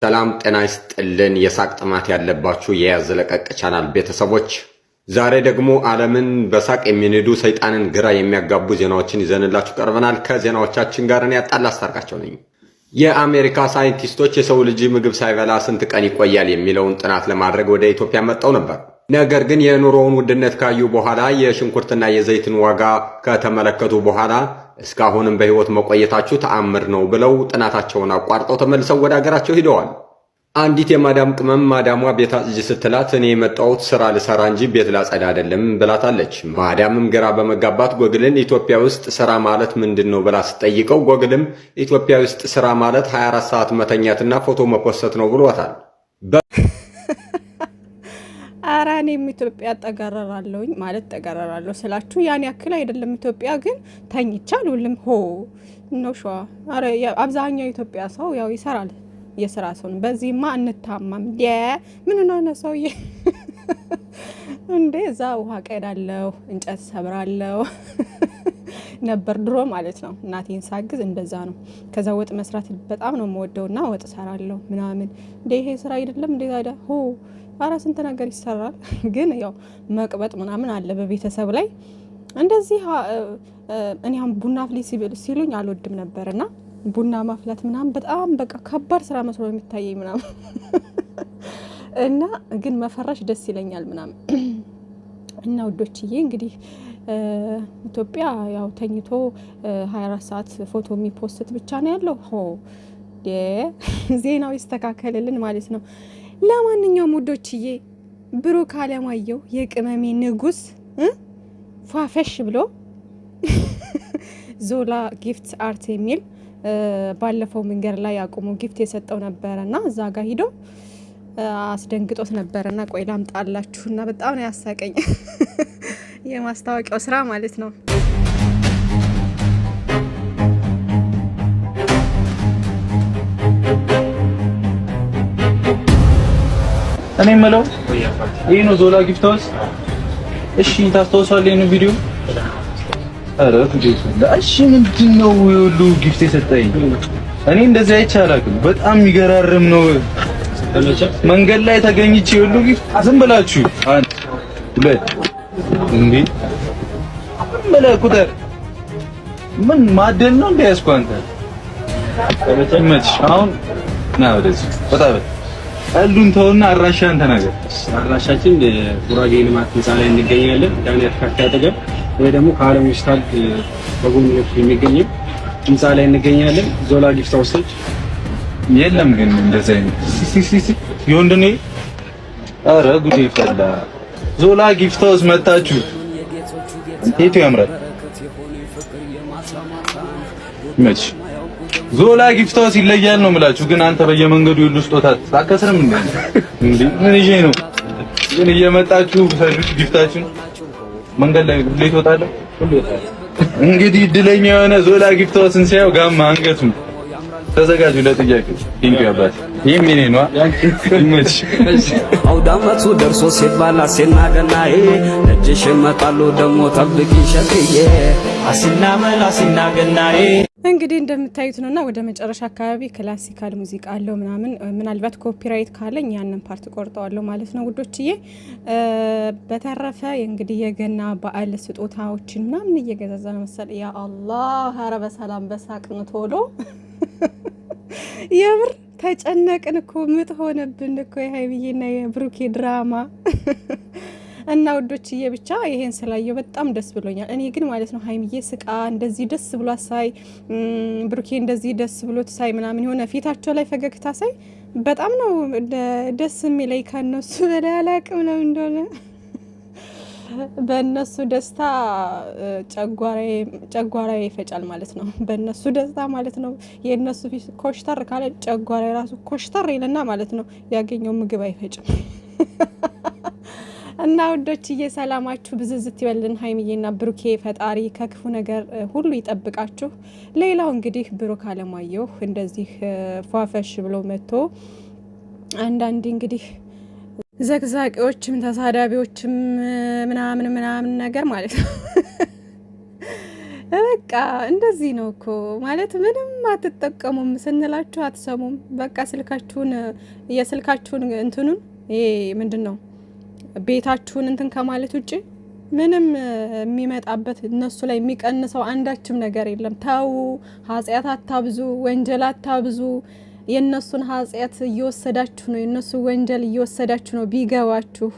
ሰላም ጤና ይስጥልን። የሳቅ ጥማት ያለባችሁ የያዝለቀቅ ቻናል ቤተሰቦች ዛሬ ደግሞ ዓለምን በሳቅ የሚንዱ ሰይጣንን ግራ የሚያጋቡ ዜናዎችን ይዘንላችሁ ቀርበናል። ከዜናዎቻችን ጋር እኔ ያጣላ አስታርቃቸው ነኝ። የአሜሪካ ሳይንቲስቶች የሰው ልጅ ምግብ ሳይበላ ስንት ቀን ይቆያል የሚለውን ጥናት ለማድረግ ወደ ኢትዮጵያ መጥተው ነበር። ነገር ግን የኑሮውን ውድነት ካዩ በኋላ የሽንኩርትና የዘይትን ዋጋ ከተመለከቱ በኋላ እስካሁንም በህይወት መቆየታችሁ ተአምር ነው ብለው ጥናታቸውን አቋርጠው ተመልሰው ወደ ሀገራቸው ሄደዋል። አንዲት የማዳም ቅመም ማዳሟ ቤት አጽጂ ስትላት እኔ የመጣሁት ስራ ልሰራ እንጂ ቤት ላጸዳ አይደለም ብላታለች። ማዳምም ግራ በመጋባት ጎግልን ኢትዮጵያ ውስጥ ስራ ማለት ምንድን ነው ብላ ስትጠይቀው ጎግልም ኢትዮጵያ ውስጥ ስራ ማለት 24 ሰዓት መተኛትና ፎቶ መፖሰት ነው ብሏታል። አራኔም ኢትዮጵያ ተጋራራለሁኝ ማለት ተጋራራለሁ ስላችሁ ያን ያክል አይደለም። ኢትዮጵያ ግን ተኝቻለሁልም ሆ ነው ሸዋ አረ አብዛኛው ኢትዮጵያ ሰው ያው ይሰራል የስራ ሰው ነው። በዚህማ እንታማም ምን ነው ሰውዬ እንዴ እዛ ውሃ ቀዳለሁ እንጨት ሰብራለሁ ነበር ድሮ ማለት ነው። እናቴን ሳግዝ እንደዛ ነው። ከዛ ወጥ መስራት በጣም ነው የምወደውና ወጥ ሰራለሁ ምናምን እንዴ ይሄ ስራ አይደለም እንዴ ታዲያ ሆ አራ ስንት ነገር ይሰራል። ግን ያው መቅበጥ ምናምን አለ በቤተሰብ ላይ እንደዚህ። እኔ አሁን ቡና አፍሊ ሲሉኝ አልወድም ነበርና ቡና ማፍላት ምናምን በጣም በቃ ከባድ ስራ መስሎ የሚታየኝ ምናምን እና ግን መፈረሽ ደስ ይለኛል ምናምን እና ውዶችዬ እንግዲህ ኢትዮጵያ ያው ተኝቶ 24 ሰዓት ፎቶ የሚፖስት ብቻ ነው ያለው። ሆ ዜናው ይስተካከልልን ማለት ነው። ለማንኛውም ውዶችዬ ብሩክ አለማየሁ የቅመሜ ንጉስ ፏፈሽ ብሎ ዞላ ጊፍት አርት የሚል ባለፈው መንገድ ላይ አቁሞ ጊፍት የሰጠው ነበርና እዛ ጋር ሄዶ አስደንግጦት ነበርና ቆይ ላምጣላችሁና በጣም ነው ያሳቀኝ የማስታወቂያው ስራ ማለት ነው። እኔ የምለው ይሄ ነው ዞላ ጊፍት ሃውስ። እሺ ታስታውሳለህ ነው ቪዲዮ? አረ ቪዲዮ እሺ ምንድነው ሁሉ ጊፍት የሰጠኝ? እኔ እንደዚህ አይቼ አላውቅም። በጣም የሚገራርም ነው። መንገድ ላይ ተገኝቼ ሁሉ ጊፍት ዝም ብላችሁ አንድ ሁለት እንዴ ምን ቁጥር ምን ማደል ነው እንደ ያስኩ አንተ ተመቸመች። አሁን ና ወደዚህ በጣም አሉን ተውና አራሻን ተናገር። አራሻችን ጉራጌ ልማት ህንጻ ላይ እንገኛለን። ዳንኤል ካፌ አጠገብ ወይ ደግሞ ከአለም ሆስፒታል በጎን በኩል የሚገኘው ህንጻ ላይ እንገኛለን። ዞላ ጊፍት ሃውስ የለም ግን እንደዚህ አይነት ይወንድኔ አረ ጉዴ ፈላ። ዞላ ጊፍት ሃውስ መጣችሁ እንዴት ያምራል መች ዞላ ጊፍት ሃውስ ይለያል ነው የምላችሁ። ግን አንተ በየመንገዱ ሁሉ ስጦታ ታከስርም እንዴ? ምን ይዤ ነው ግን እየመጣችሁ ጊፍታችሁን መንገድ ላይ ሁሌ ትወጣለህ። እንግዲህ እድለኛ የሆነ ዞላ ጊፍት ሃውስን ሲያየው ጋማ አንገቱን ተዘጋጁ ለጥያቄ ቲንክ ያባት ይሄ ነው ይመች አውዳመቱ ደርሶ ሲባላ ሲናገናዬ ደጅሽ መጣሉ ደሞ ተብቂ ሸክዬ አሲናመላ ሲናገናዬ። እንግዲህ እንደምታዩት ነውና ወደ መጨረሻ አካባቢ ክላሲካል ሙዚቃ አለው ምናልባት ኮፒራይት ካለኝ ያንን ፓርት ቆርጠዋለሁ ማለት ነው ውዶችዬ። በተረፈ እንግዲህ የገና በዓል ስጦታዎችን ምናምን እየገዛዛ ነው መሰል። ያ አላህ ኧረ በሰላም በሳቅን ቶሎ የምር ተጨነቅን እኮ ምጥ ሆነብን እኮ የሀይሚዬና የብሩኬ ድራማ እና ውዶችዬ ብቻ ይሄን ስላየው በጣም ደስ ብሎኛል። እኔ ግን ማለት ነው ሀይሚዬ ስቃ እንደዚህ ደስ ብሏት ሳይ ብሩኬ እንደዚህ ደስ ብሎት ሳይ ምናምን የሆነ ፊታቸው ላይ ፈገግታ ሳይ በጣም ነው ደስ የሚለኝ። ከነሱ በላይ አላቅም ነው እንደሆነ በእነሱ ደስታ ጨጓራዬ ይፈጫል ማለት ነው። በእነሱ ደስታ ማለት ነው። የእነሱ ፊት ኮሽተር ካለ ጨጓራዬ ራሱ ኮሽተር ይለና ማለት ነው ያገኘው ምግብ አይፈጭም። እና ውዶችዬ ሰላማችሁ ብዝዝት ይበልን። ሀይሚዬና ብሩኬ ፈጣሪ ከክፉ ነገር ሁሉ ይጠብቃችሁ። ሌላው እንግዲህ ብሩክ አለማየሁ እንደዚህ ፏፈሽ ብሎ መጥቶ አንዳንድ እንግዲህ ዘግዛቂዎችም ተሳዳቢዎችም ምናምን ነገር ማለት ነው በቃ እንደዚህ ነው እኮ ማለት ምንም አትጠቀሙም ስንላችሁ አትሰሙም። በቃ የስልካችሁን እንትኑን ይሄ ምንድነው ቤታችሁን እንትን ከማለት ውጪ ምንም የሚመጣበት እነሱ ላይ የሚቀንሰው አንዳችም ነገር የለም። ተው፣ ኃጢአት አታብዙ፣ ወንጀል አታብዙ። የነሱን ኃጢአት እየወሰዳችሁ ነው፣ የነሱ ወንጀል እየወሰዳችሁ ነው። ቢገባችሁ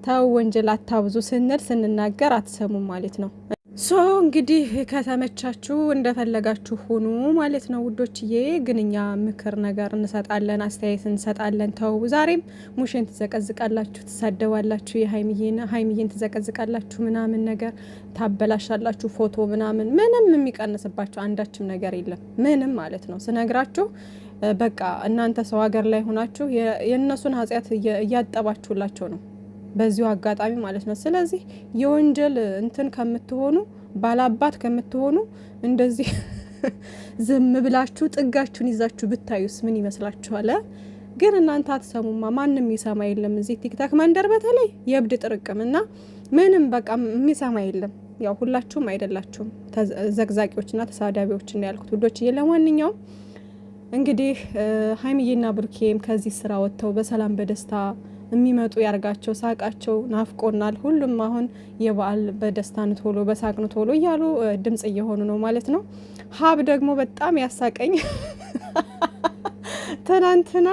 ተው፣ ወንጀል አታብዙ ስንናገር አትሰሙም ማለት ነው። እንግዲህ ከተመቻችሁ እንደፈለጋችሁ ሁኑ ማለት ነው ውዶችዬ። ግን እኛ ምክር ነገር እንሰጣለን፣ አስተያየት እንሰጣለን። ተው፣ ዛሬም ሙሽን ትዘቀዝቃላችሁ፣ ትሳደባላችሁ፣ የሀይሚዬን ትዘቀዝቃላችሁ፣ ምናምን ነገር ታበላሻላችሁ፣ ፎቶ ምናምን። ምንም የሚቀንስባችሁ አንዳችም ነገር የለም፣ ምንም ማለት ነው ስነግራችሁ። በቃ እናንተ ሰው ሀገር ላይ ሆናችሁ የእነሱን ኃጢአት እያጠባችሁላቸው ነው በዚሁ አጋጣሚ ማለት ነው። ስለዚህ የወንጀል እንትን ከምትሆኑ ባላባት ከምትሆኑ እንደዚህ ዝም ብላችሁ ጥጋችሁን ይዛችሁ ብታዩስ ምን ይመስላችኋል? ግን እናንተ አትሰሙማ፣ ማንም ይሰማ የለም እዚህ ቲክታክ መንደር በተለይ የእብድ ጥርቅምና ምንም በቃ የሚሰማ የለም። ያው ሁላችሁም አይደላችሁም ዘግዛቂዎችና ተሳዳቢዎች ነው ያልኩት ውዶችዬ። ለማንኛውም እንግዲህ ሀይሚዬና ብሩኬም ከዚህ ስራ ወጥተው በሰላም በደስታ የሚመጡ ያርጋቸው። ሳቃቸው ናፍቆናል። ሁሉም አሁን የበዓል በደስታን ቶሎ በሳቅን ቶሎ እያሉ ድምጽ እየሆኑ ነው ማለት ነው። ሀብ ደግሞ በጣም ያሳቀኝ ትናንትና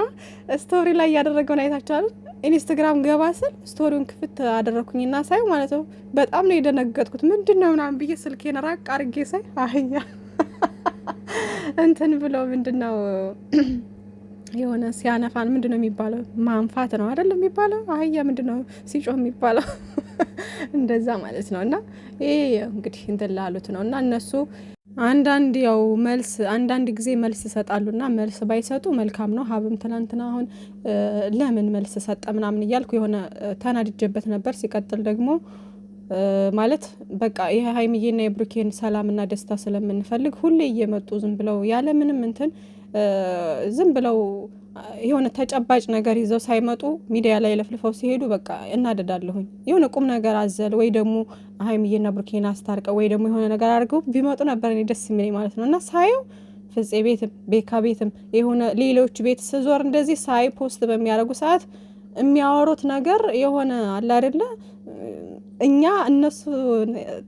ስቶሪ ላይ ያደረገውን አይታችኋል። ኢንስታግራም ገባ ስል ስቶሪውን ክፍት አደረኩኝና ሳይ ማለት ነው በጣም ነው የደነገጥኩት። ምንድነው ምናምን ብዬ ስልኬን ራቅ አርጌ ሳይ አህያ እንትን ብሎ ምንድነው የሆነ ሲያነፋን ምንድነው የሚባለው? ማንፋት ነው አይደል የሚባለው? አህያ ምንድነው ሲጮህ የሚባለው? እንደዛ ማለት ነው። እና ይሄ እንግዲህ እንትን ላሉት ነው። እና እነሱ አንዳንድ ጊዜ መልስ ይሰጣሉና መልስ ባይሰጡ መልካም ነው። ሀብም ትናንትና አሁን ለምን መልስ ሰጠ ምናምን እያልኩ የሆነ ተናድጀበት ነበር። ሲቀጥል ደግሞ ማለት በቃ ይሄ ሀይሚዬና የብሩኬን ሰላምና ደስታ ስለምንፈልግ ሁሌ እየመጡ ዝም ብለው ያለ ምንም እንትን ዝም ብለው የሆነ ተጨባጭ ነገር ይዘው ሳይመጡ ሚዲያ ላይ ለፍልፈው ሲሄዱ በቃ እናደዳለሁኝ። የሆነ ቁም ነገር አዘል ወይ ደግሞ ሀይሚዬና ብሩኬን አስታርቀው ወይ ደግሞ የሆነ ነገር አድርገው ቢመጡ ነበር እኔ ደስ የሚለኝ ማለት ነው። እና ሳየው ፍፄ ቤትም ቤካ ቤትም የሆነ ሌሎች ቤት ስዞር እንደዚህ ሳይ ፖስት በሚያደርጉ ሰዓት የሚያወሩት ነገር የሆነ አለ አይደለ እኛ እነሱ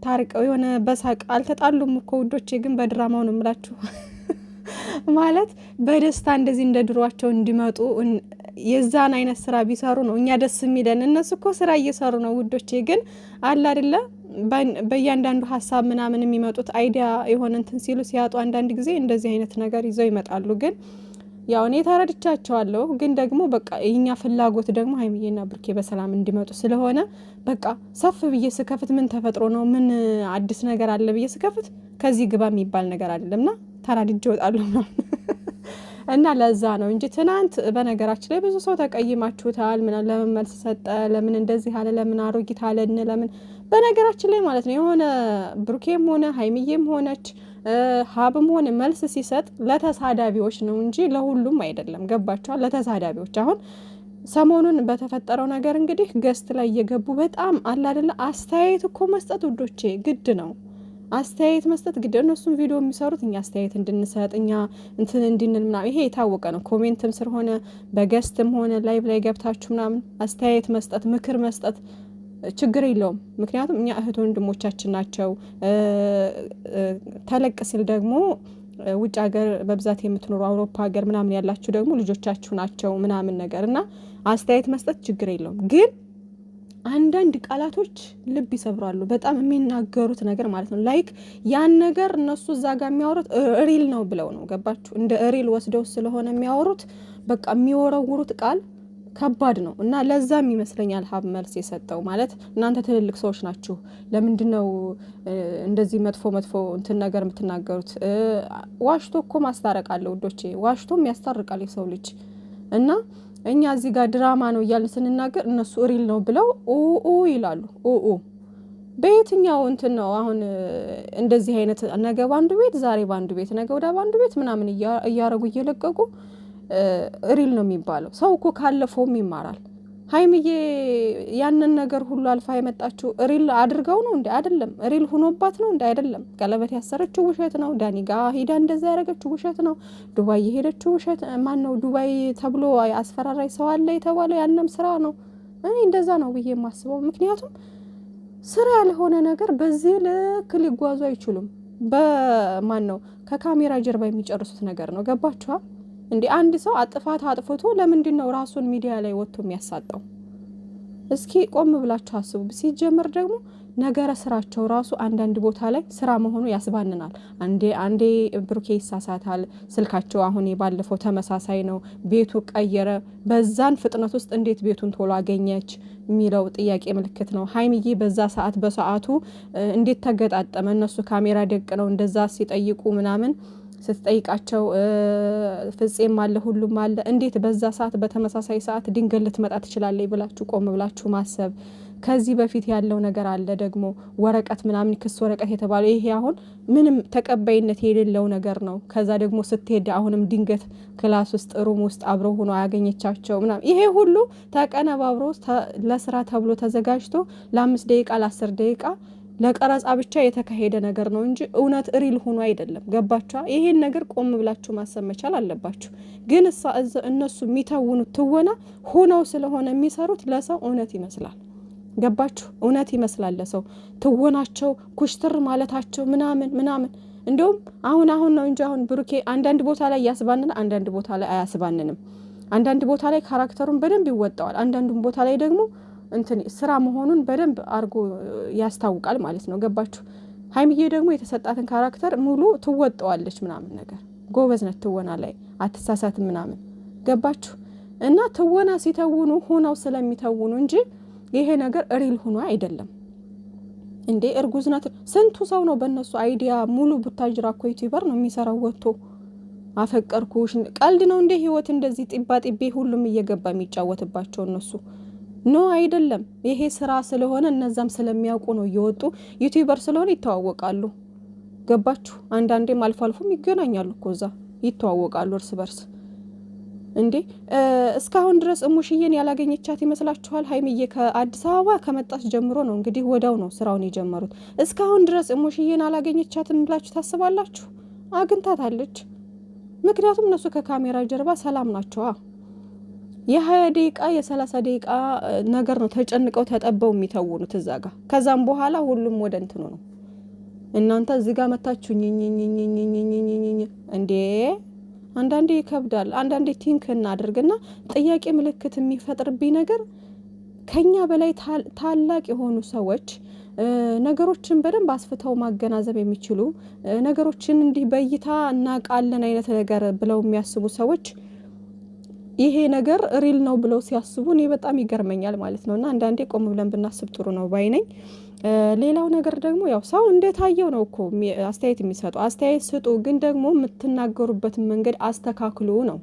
ታርቀው የሆነ በሳቅ አልተጣሉም እኮ ውዶቼ፣ ግን በድራማው ነው የምላችሁ ማለት በደስታ እንደዚህ እንደ ድሯቸው እንዲመጡ የዛን አይነት ስራ ቢሰሩ ነው እኛ ደስ የሚለን። እነሱ እኮ ስራ እየሰሩ ነው ውዶቼ፣ ግን አለ አይደለ በእያንዳንዱ ሀሳብ ምናምን የሚመጡት አይዲያ የሆነ እንትን ሲሉ ሲያጡ አንዳንድ ጊዜ እንደዚህ አይነት ነገር ይዘው ይመጣሉ። ግን ያው እኔ ተረድቻቸዋለሁ። ግን ደግሞ በቃ የኛ ፍላጎት ደግሞ ሀይሚዬና ብሩኬ በሰላም እንዲመጡ ስለሆነ በቃ ሰፍ ብዬ ስከፍት ምን ተፈጥሮ ነው ምን አዲስ ነገር አለ ብዬ ስከፍት ከዚህ ግባ የሚባል ነገር አይደለምና ተናድጄ እወጣለሁ ነው እና ለዛ ነው እንጂ ትናንት በነገራችን ላይ ብዙ ሰው ተቀይማችሁታል። ለምን መልስ ሰጠ፣ ለምን እንደዚህ አለ፣ ለምን አሮጊት አለን፣ ለምን በነገራችን ላይ ማለት ነው የሆነ ብሩኬም ሆነ ሀይሚዬም ሆነች ሀብም ሆነ መልስ ሲሰጥ ለተሳዳቢዎች ነው እንጂ ለሁሉም አይደለም። ገባችኋል? ለተሳዳቢዎች አሁን ሰሞኑን በተፈጠረው ነገር እንግዲህ ገስት ላይ እየገቡ በጣም አለ አይደለ አስተያየት እኮ መስጠት ውዶቼ ግድ ነው። አስተያየት መስጠት ግድ ነው። እነሱም ቪዲዮ የሚሰሩት እኛ አስተያየት እንድንሰጥ እኛ እንትን እንድንል ምናምን ይሄ የታወቀ ነው። ኮሜንትም ስር ሆነ በገስትም ሆነ ላይቭ ላይ ገብታችሁ ምናምን አስተያየት መስጠት ምክር መስጠት ችግር የለውም። ምክንያቱም እኛ እህት ወንድሞቻችን ናቸው። ተለቅ ሲል ደግሞ ውጭ ሀገር በብዛት የምትኖሩ አውሮፓ ሀገር ምናምን ያላችሁ ደግሞ ልጆቻችሁ ናቸው ምናምን ነገር እና አስተያየት መስጠት ችግር የለውም። ግን አንዳንድ ቃላቶች ልብ ይሰብራሉ። በጣም የሚናገሩት ነገር ማለት ነው ላይክ ያን ነገር እነሱ እዛ ጋር የሚያወሩት ሪል ነው ብለው ነው። ገባችሁ? እንደ ሪል ወስደው ስለሆነ የሚያወሩት በቃ የሚወረውሩት ቃል ከባድ ነው እና ለዛም ይመስለኛል ሀብ መልስ የሰጠው ማለት እናንተ ትልልቅ ሰዎች ናችሁ፣ ለምንድነው እንደዚህ መጥፎ እንትን ነገር የምትናገሩት? ዋሽቶ እኮ ማስታረቅ አለ ውዶቼ፣ ዋሽቶም ያስታርቃል የሰው ልጅ እና እኛ እዚህ ጋር ድራማ ነው እያልን ስንናገር እነሱ ሪል ነው ብለው ኦ ይላሉ። በየትኛው እንትን ነው አሁን እንደዚህ አይነት ነገ ባንዱ ቤት ዛሬ ባንዱ ቤት ነገ ወደ ባንዱ ቤት ምናምን እያረጉ እየለቀቁ ሪል ነው የሚባለው? ሰው እኮ ካለፈውም ይማራል። ሀይሚዬ ያንን ነገር ሁሉ አልፋ የመጣችው ሪል አድርገው ነው እንዴ? አይደለም። ሪል ሆኖባት ነው እንዴ? አይደለም። ቀለበት ያሰረችው ውሸት ነው። ዳኒ ጋ ሄዳ እንደዛ ያደረገችው ውሸት ነው። ዱባይ የሄደችው ውሸት ማን ነው? ዱባይ ተብሎ አስፈራራይ ሰው አለ የተባለው ያንም ስራ ነው። እኔ እንደዛ ነው ብዬ የማስበው። ምክንያቱም ስራ ያልሆነ ነገር በዚህ ልክ ሊጓዙ አይችሉም። በማን ነው ከካሜራ ጀርባ የሚጨርሱት ነገር ነው። ገባችኋ እንዴ? አንድ ሰው አጥፋት አጥፍቶ ለምንድን ነው ራሱን ሚዲያ ላይ ወጥቶ የሚያሳጣው? እስኪ ቆም ብላችሁ አስቡ። ሲጀመር ደግሞ ነገረ ስራቸው ራሱ አንዳንድ ቦታ ላይ ስራ መሆኑ ያስባንናል። አንዴ ብሩኬ ይሳሳታል። ስልካቸው አሁን ባለፈው ተመሳሳይ ነው። ቤቱ ቀየረ። በዛን ፍጥነት ውስጥ እንዴት ቤቱን ቶሎ አገኘች የሚለው ጥያቄ ምልክት ነው። ሀይሚዬ በዛ ሰዓት በሰዓቱ እንዴት ተገጣጠመ? እነሱ ካሜራ ደቅ ነው እንደዛ ሲጠይቁ ምናምን ስትጠይቃቸው ፍጼም አለ ሁሉም አለ። እንዴት በዛ ሰዓት በተመሳሳይ ሰዓት ድንገት ልትመጣ ትችላለች ብላችሁ ቆም ብላችሁ ማሰብ። ከዚህ በፊት ያለው ነገር አለ ደግሞ ወረቀት ምናምን ክስ ወረቀት የተባለው ይሄ አሁን ምንም ተቀባይነት የሌለው ነገር ነው። ከዛ ደግሞ ስትሄድ አሁንም ድንገት ክላስ ውስጥ ሩም ውስጥ አብረው ሆኖ ያገኘቻቸው ምናምን ይሄ ሁሉ ተቀነባብሮ ለስራ ተብሎ ተዘጋጅቶ ለ5 ደቂቃ ለ10 ደቂቃ ለቀረጻ ብቻ የተካሄደ ነገር ነው እንጂ እውነት ሪል ሆኖ አይደለም። ገባችሁ? ይሄን ነገር ቆም ብላችሁ ማሰብ መቻል አለባችሁ። ግን እነሱ የሚተውኑት ትወና ሆነው ስለሆነ የሚሰሩት ለሰው እውነት ይመስላል። ገባችሁ? እውነት ይመስላል ለሰው ትወናቸው፣ ኩሽትር ማለታቸው ምናምን እንዲሁም አሁን ነው እንጂ አሁን ብሩኬ አንዳንድ ቦታ ላይ ያስባንናል፣ አንዳንድ ቦታ ላይ አያስባንንም። አንዳንድ ቦታ ላይ ካራክተሩን በደንብ ይወጣዋል፣ አንዳንዱን ቦታ ላይ ደግሞ ስራ መሆኑን በደንብ አርጎ ያስታውቃል ማለት ነው። ገባችሁ? ሀይሚዬ ደግሞ የተሰጣትን ካራክተር ሙሉ ትወጣዋለች ምናምን ነገር ጎበዝ ነች ትወና ላይ አትሳሳትም ምናምን። ገባችሁ? እና ትወና ሲተውኑ ሆነው ስለሚተውኑ እንጂ ይሄ ነገር ሪል ሆኖ አይደለም እንዴ። እርጉዝ ናት። ስንቱ ሰው ነው በእነሱ አይዲያ ሙሉ ቡታጅራ እኮ ዩቲዩበር ነው የሚሰራው ወጥቶ አፈቀርኩሽ። ቀልድ ነው እንዴ ህይወት? እንደዚህ ጢባ ጢቤ ሁሉም እየገባ የሚጫወትባቸው እነሱ ኖ አይደለም። ይሄ ስራ ስለሆነ እነዛም ስለሚያውቁ ነው እየወጡ ዩቲዩበር ስለሆነ ይተዋወቃሉ። ገባችሁ? አንዳንዴም አልፎ አልፎም ይገናኛሉ እኮ እዛ ይተዋወቃሉ እርስ በርስ። እንዴ እስካሁን ድረስ እሙሽዬን ያላገኘቻት ይመስላችኋል? ሀይሚዬ ከአዲስ አበባ ከመጣች ጀምሮ ነው እንግዲህ ወዳው ነው ስራውን የጀመሩት። እስካሁን ድረስ እሙሽዬን አላገኘቻትም ብላችሁ ታስባላችሁ? አግኝታታለች። ምክንያቱም እነሱ ከካሜራ ጀርባ ሰላም ናቸዋ። የ20 ደቂቃ የ30 ደቂቃ ነገር ነው ተጨንቀው ተጠበው የሚተውኑት እዛ ጋር። ከዛም በኋላ ሁሉም ወደ እንትኑ ነው። እናንተ እዚህ ጋር መታችሁ እንዴ! አንዳንዴ ይከብዳል። አንዳንዴ ቲንክ እናድርግና ጥያቄ ምልክት የሚፈጥርብኝ ነገር ከኛ በላይ ታላቅ የሆኑ ሰዎች ነገሮችን በደንብ አስፍተው ማገናዘብ የሚችሉ ነገሮችን እንዲህ በእይታ እናቃለን አይነት ነገር ብለው የሚያስቡ ሰዎች ይሄ ነገር ሪል ነው ብለው ሲያስቡ እኔ በጣም ይገርመኛል ማለት ነውና አንዳንዴ ቆም ብለን ብናስብ ጥሩ ነው ባይ ነኝ። ሌላው ነገር ደግሞ ያው ሰው እንደታየው ነው እኮ አስተያየት የሚሰጡ። አስተያየት ስጡ፣ ግን ደግሞ የምትናገሩበትን መንገድ አስተካክሉ ነው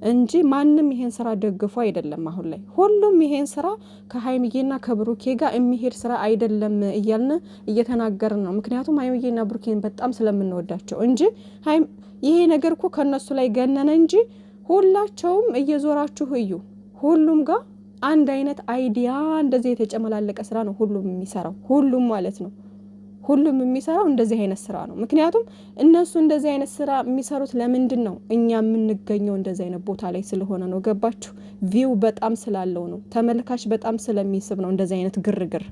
እንጂ ማንም ይሄን ስራ ደግፎ አይደለም። አሁን ላይ ሁሉም ይሄን ስራ ከሀይሚዬና ከብሩኬ ጋር የሚሄድ ስራ አይደለም እያልን እየተናገርን ነው። ምክንያቱም ሀይሚዬና ብሩኬን በጣም ስለምንወዳቸው እንጂ ይሄ ነገር እኮ ከነሱ ላይ ገነነ እንጂ ሁላቸውም እየዞራችሁ እዩ። ሁሉም ጋር አንድ አይነት አይዲያ እንደዚህ የተጨመላለቀ ስራ ነው ሁሉም የሚሰራው። ሁሉም ማለት ነው ሁሉም የሚሰራው እንደዚህ አይነት ስራ ነው። ምክንያቱም እነሱ እንደዚህ አይነት ስራ የሚሰሩት ለምንድን ነው? እኛ የምንገኘው እንደዚህ አይነት ቦታ ላይ ስለሆነ ነው። ገባችሁ? ቪው በጣም ስላለው ነው። ተመልካች በጣም ስለሚስብ ነው እንደዚህ አይነት ግርግር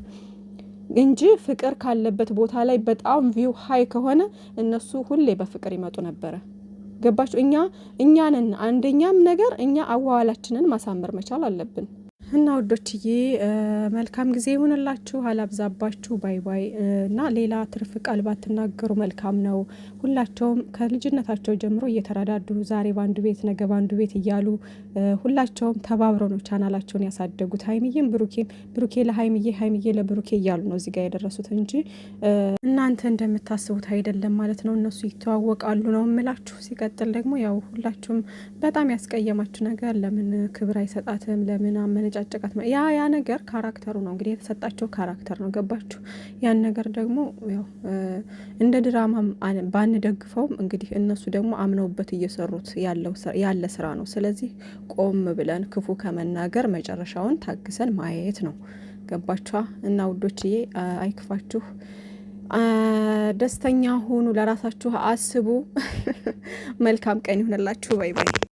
እንጂ ፍቅር ካለበት ቦታ ላይ በጣም ቪው ሀይ ከሆነ እነሱ ሁሌ በፍቅር ይመጡ ነበረ። ገባችሁ? እኛንን አንደኛም ነገር እኛ አዋዋላችንን ማሳመር መቻል አለብን። እና ወዶችዬ መልካም ጊዜ ይሁንላችሁ። አላብዛባችሁ። ባይ ባይ። እና ሌላ ትርፍ ቃል ባትናገሩ መልካም ነው። ሁላቸውም ከልጅነታቸው ጀምሮ እየተረዳዱ ዛሬ ባንዱ ቤት ነገ ባንዱ ቤት እያሉ ሁላቸውም ተባብረው ነው ቻናላቸውን ያሳደጉት። ሀይሚዬም ብሩኬ ለሀይሚዬ ሀይሚዬ ለብሩኬ እያሉ ነው እዚህ ጋር የደረሱት እንጂ እናንተ እንደምታስቡት አይደለም ማለት ነው። እነሱ ይተዋወቃሉ ነው የምላችሁ። ሲቀጥል ደግሞ ያው ሁላችሁም በጣም ያስቀየማችሁ ነገር ለምን ክብር አይሰጣትም ለምን አመነጫ ማጨቃጨቃት ያ ነገር ካራክተሩ ነው እንግዲህ የተሰጣቸው ካራክተር ነው። ገባችሁ? ያን ነገር ደግሞ ያው እንደ ድራማ ባንደግፈውም እንግዲህ እነሱ ደግሞ አምነውበት እየሰሩት ያለ ስራ ነው። ስለዚህ ቆም ብለን ክፉ ከመናገር መጨረሻውን ታግሰን ማየት ነው። ገባችኋ? እና ውዶችዬ አይክፋችሁ፣ ደስተኛ ሁኑ፣ ለራሳችሁ አስቡ። መልካም ቀን ይሁንላችሁ። ባይ ባይ።